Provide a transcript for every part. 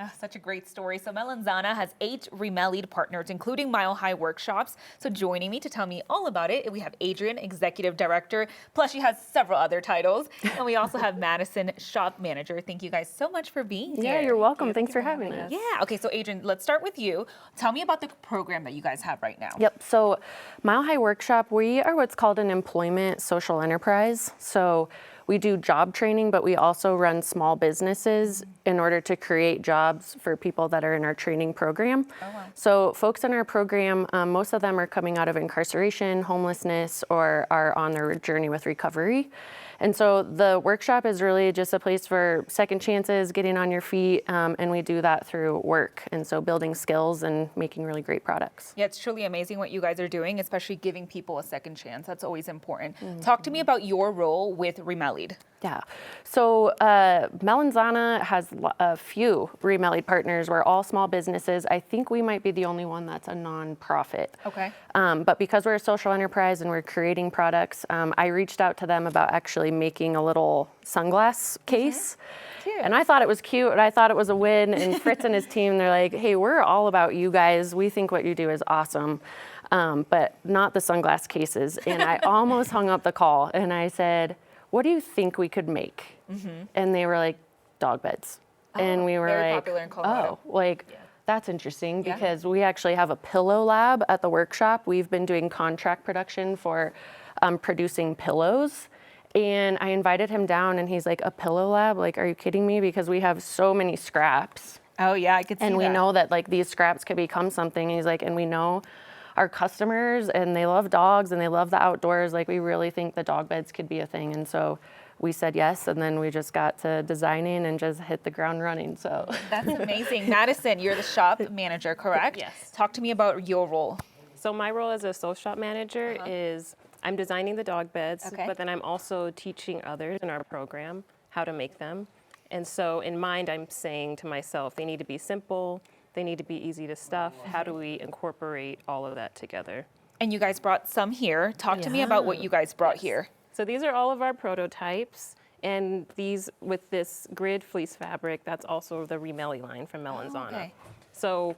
Ah, such a great story. So Melanzana has 8 Re-Melly'ed partners, including Mile High workshops. So joining me to tell me all about it, we have Adrian, Executive Director, plus she has several other titles. And we also have Madison, Shop Manager. Thank you guys so much for being here. Yeah, you're welcome. Thanks for having us. Yeah, okay, so Adrian, let's start with you. Tell me about the program that you guys have right now. Yep, so Mile High Workshop, we are what's called an employment social enterprise. So we do job training, but we also run small businesses in order to create jobs for people that are in our training program. Oh, wow. So folks in our program, most of them are coming out of incarceration, homelessness, or are on their journey with recovery. And so the workshop is really just a place for second chances, getting on your feet, and we do that through work. And so building skills and making really great products. Yeah, it's truly amazing what you guys are doing, especially giving people a second chance. That's always important. Talk to me about your role with Re-Melly'ed. Yeah, so Melanzana has a few Re-Melly'ed partners. We're all small businesses. I think we might be the only one that's a nonprofit. Okay. But because we're a social enterprise and we're creating products, I reached out to them about actually making a little sunglass case. Cute. And I thought it was cute and I thought it was a win. And Fritz and his team, they're like, hey, we're all about you guys. We think what you do is awesome, but not the sunglass cases. And I almost hung up the call and I said, what do you think we could make? And they were like, dog beds. And we were very like, popular in Colorado. oh, like, that's interesting because we actually have a pillow lab at the workshop. We've been doing contract production for producing pillows. And I invited him down and he's like, a pillow lab? Like, are you kidding me? Because we have so many scraps. Oh yeah, I could see And we that. know that like these scraps could become something. And he's like, and we know our customers and they love dogs and they love the outdoors. Like we really think the dog beds could be a thing. And so we said yes, and then we just got to designing and just hit the ground running. So That's amazing. Madison, you're the shop manager, correct? Yes. Talk to me about your role. So my role as a social shop manager is I'm designing the dog beds, Okay. but then I'm also teaching others in our program how to make them. And so in mind, I'm saying to myself, they need to be simple, they need to be easy to stuff. How do we incorporate all of that together? And you guys brought some here. Talk to me about what you guys brought here. So these are all of our prototypes. And these, with this grid fleece fabric, that's also the Re-Melly line from Melanzana. okay. So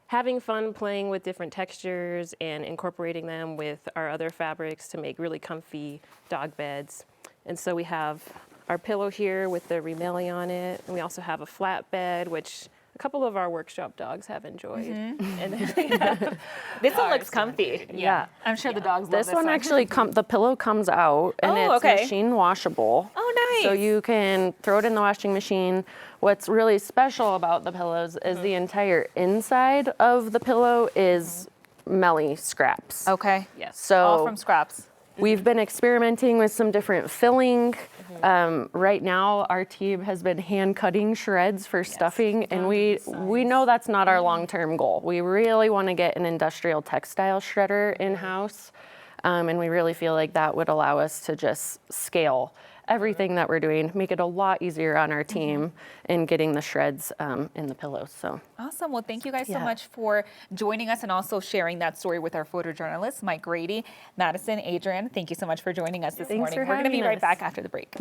having fun playing with different textures and incorporating them with our other fabrics to make really comfy dog beds. And so we have our pillow here with the Re-Melly on it. And we also have a flat bed, which a couple of our workshop dogs have enjoyed. And then we have This one looks comfy. yeah. I'm sure the dogs love This one actually, the pillow comes out and Oh, it's okay. machine washable. Oh, nice. So you can throw it in the washing machine. What's really special about the pillows is the entire inside of the pillow is Melly scraps. Okay. Yes. So All from scraps. we've been experimenting with some different filling. Right now, our team has been hand cutting shreds for stuffing, and we know that's not our long-term goal. We really want to get an industrial textile shredder in-house, and we really feel like that would allow us to just scale everything that we're doing, make it a lot easier on our team in getting the shreds in the pillows. So Awesome. Well, thank you guys so Yeah. much for joining us and also sharing that story with our photojournalists, Mike Grady, Madison, Adrian. Thank you so much for joining us this Thanks morning. for We're going to be having right us. back after the break.